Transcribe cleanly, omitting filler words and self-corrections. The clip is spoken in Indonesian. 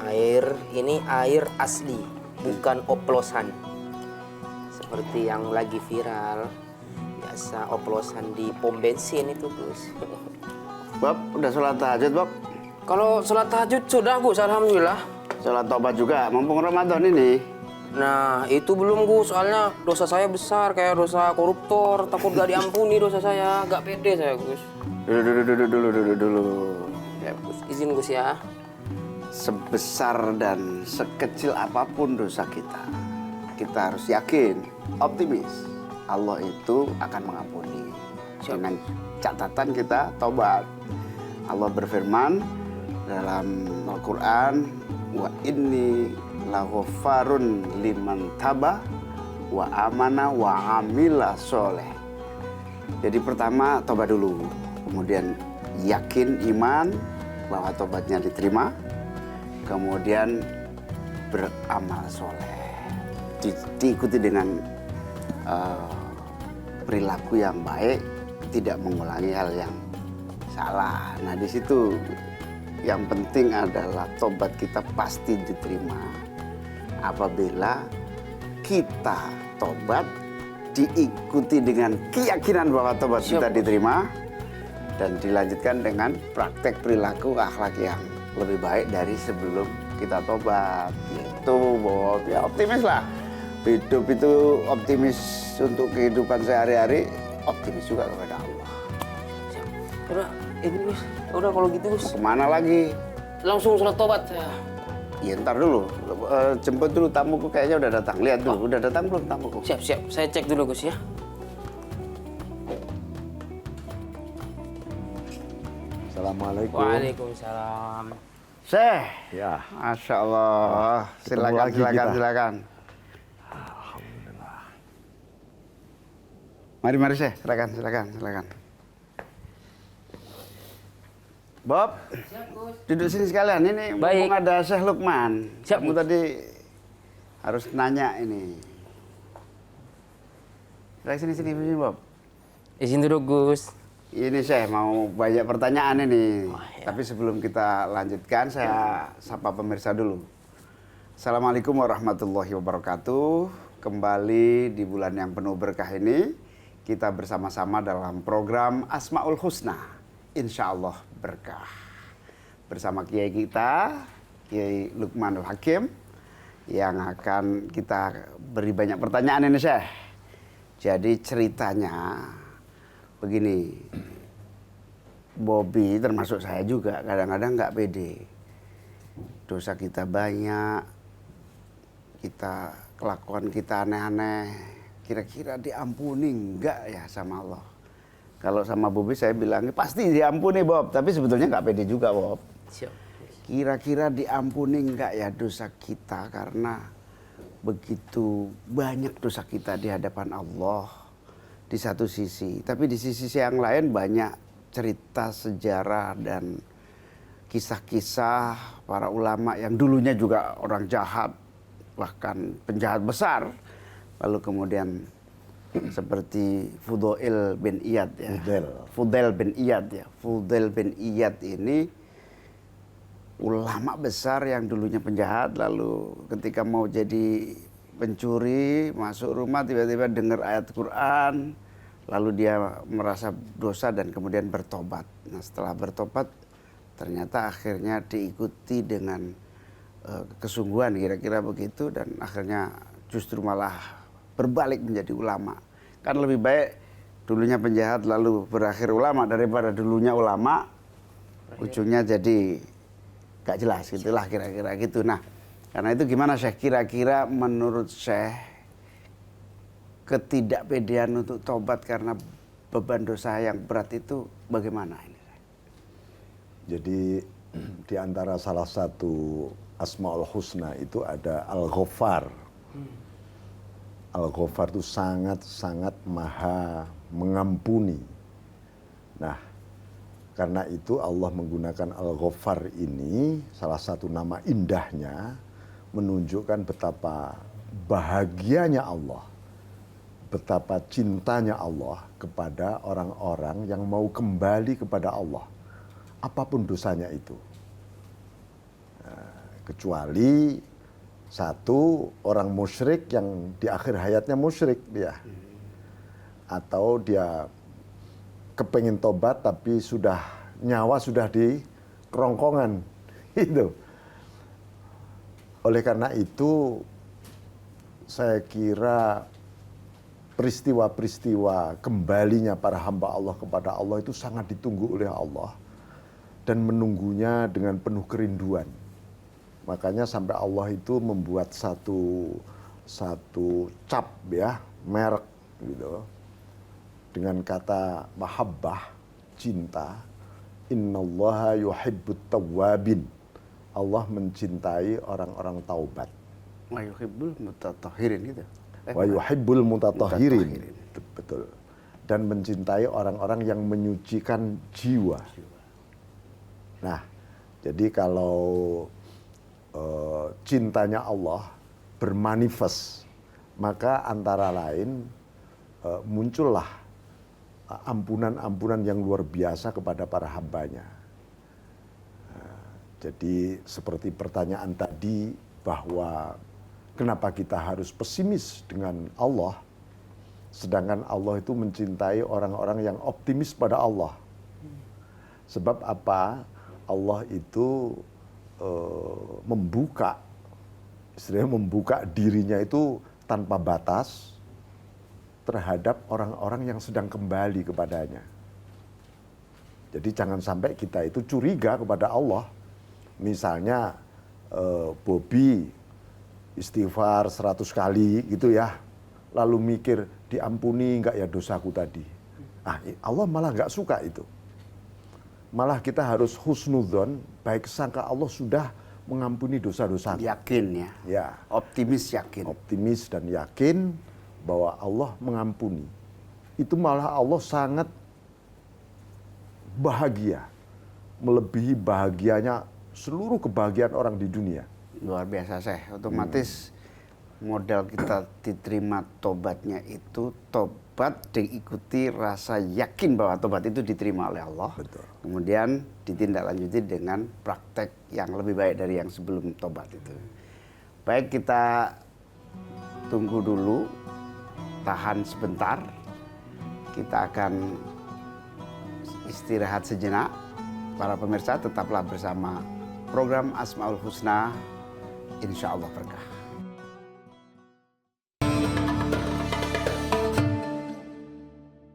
Air ini air asli, bukan oplosan. Seperti yang lagi viral, biasa oplosan di pom bensin itu, Gus. Bob, udah sholat tahajud, Bob? Kalau sholat tahajud sudah, Gus, alhamdulillah. Sholat tobat juga, mumpung Ramadan ini. Nah, itu belum, Gus. Soalnya dosa saya besar, kayak dosa koruptor. Takut gak diampuni dosa saya. Gak pede saya, Gus. Dulu. Ya, Gus. Izin, Gus, ya. Sebesar dan sekecil apapun dosa kita harus yakin, optimis. Allah itu akan mengampuni. Dengan catatan kita tobat. Allah berfirman dalam Al-Quran, wa inni laghaffarun liman taba wa amana wa amila soleh. Jadi pertama tobat dulu, kemudian yakin iman bahwa tobatnya diterima, kemudian beramal soleh, diikuti dengan perilaku yang baik, tidak mengulangi hal yang salah. Nah, di situ yang penting adalah tobat kita pasti diterima apabila kita tobat diikuti dengan keyakinan bahwa tobat kita diterima dan dilanjutkan dengan praktek perilaku akhlak yang lebih baik dari sebelum kita tobat. Gitu, Bob. Ya, optimis lah. Hidup itu optimis untuk kehidupan sehari-hari, optimis juga kepada Allah. Udah, ini, Gus. Udah kalau gitu, Gus. Kemana lagi? Langsung sholat tobat saya. Ya, ntar dulu. Jemput dulu tamuku, kayaknya udah datang. Lihat dulu, udah datang belum tamuku? Siap. Saya cek dulu, Gus, ya. Assalamualaikum. Waalaikumsalam. Syekh. Ya. Masya Allah. Silakan. Alhamdulillah. Mari Syekh, silakan. Bob, duduk sini sekalian. Ini Baik. mumpung ada Syekh Lukman. Siap, Kamu Gus. tadi harus nanya ini. Sini, Bob. Izin dulu, Gus. Ini Syekh mau banyak pertanyaan ini. ya. Tapi sebelum kita lanjutkan, saya sapa pemirsa dulu. Assalamualaikum warahmatullahi wabarakatuh. Kembali di bulan yang penuh berkah ini, kita bersama-sama dalam program Asmaul Husna. Insya Allah berkah. Bersama Kiai kita, Kiai Lukmanul Hakim, yang akan kita beri banyak pertanyaan ini, Syekh. Jadi ceritanya begini, Bobby termasuk saya juga kadang-kadang nggak pede. Dosa kita banyak, kelakuan kita aneh-aneh, kira-kira diampuni nggak ya sama Allah? Kalau sama Bobby saya bilangnya pasti diampuni, Bob, tapi sebetulnya nggak pede juga, Bob. Siap. Kira-kira diampuni nggak ya dosa kita, karena begitu banyak dosa kita di hadapan Allah di satu sisi, tapi di sisi yang lain banyak cerita sejarah dan kisah-kisah para ulama yang dulunya juga orang jahat, bahkan penjahat besar, lalu kemudian seperti Fudail bin Iyad ya. Fudail bin Iyad ini ulama besar yang dulunya penjahat, lalu ketika mau jadi pencuri, masuk rumah tiba-tiba dengar ayat Quran, lalu dia merasa dosa dan kemudian bertobat. Nah, setelah bertobat ternyata akhirnya diikuti dengan kesungguhan, kira-kira begitu, dan akhirnya justru malah berbalik menjadi ulama. Kan lebih baik dulunya penjahat lalu berakhir ulama daripada dulunya ulama ujungnya jadi gak jelas, gitulah kira-kira gitu. Nah, karena itu gimana Syekh, kira-kira menurut Syekh ketidakpedean untuk tobat karena beban dosa yang berat itu bagaimana ini? Jadi di antara salah satu Asmaul Husna itu ada Al-Ghaffar. Al-Ghaffar itu sangat maha mengampuni. Nah, karena itu Allah menggunakan Al-Ghaffar ini, salah satu nama indahnya, menunjukkan betapa bahagianya Allah, betapa cintanya Allah kepada orang-orang yang mau kembali kepada Allah, apapun dosanya itu. Kecuali satu orang musyrik yang di akhir hayatnya musyrik dia. Atau dia kepengen tobat tapi nyawa sudah di kerongkongan. Itu. Oleh karena itu saya kira peristiwa-peristiwa kembalinya para hamba Allah kepada Allah itu sangat ditunggu oleh Allah dan menunggunya dengan penuh kerinduan. Makanya sampai Allah itu membuat satu cap ya, merek gitu. Dengan kata mahabbah, cinta. Innallaha yuhibbut tawwabin. Allah mencintai orang-orang taubat. Wa yuhibbul mutatahhirin gitu. Wa yuhibbul mutatahhirin. Betul. Dan mencintai orang-orang yang menyucikan jiwa. Nah, jadi kalau cintanya Allah bermanifest, maka antara lain muncullah ampunan-ampunan yang luar biasa kepada para hambanya. Jadi seperti pertanyaan tadi bahwa kenapa kita harus pesimis dengan Allah, sedangkan Allah itu mencintai orang-orang yang optimis pada Allah. Sebab apa? Allah itu membuka dirinya itu tanpa batas terhadap orang-orang yang sedang kembali kepadanya. Jadi jangan sampai kita itu curiga kepada Allah. Misalnya Bobby istighfar 100 kali gitu ya, lalu mikir diampuni enggak ya dosaku tadi. Allah malah enggak suka itu. Malah kita harus husnudzon, baik sangka Allah sudah mengampuni dosa-dosa. Yakin ya. Ya. Optimis yakin. Optimis dan yakin bahwa Allah mengampuni. Itu malah Allah sangat bahagia. Melebihi bahagianya seluruh kebahagiaan orang di dunia. Luar biasa, Syekh. Otomatis modal kita diterima tobatnya itu tobat diikuti rasa yakin bahwa tobat itu diterima oleh Allah. Betul. Kemudian ditindaklanjuti dengan praktek yang lebih baik dari yang sebelum tobat itu. Baik, kita tunggu dulu, tahan sebentar. Kita akan istirahat sejenak. Para pemirsa tetaplah bersama program Asmaul Husna, insya Allah berkah.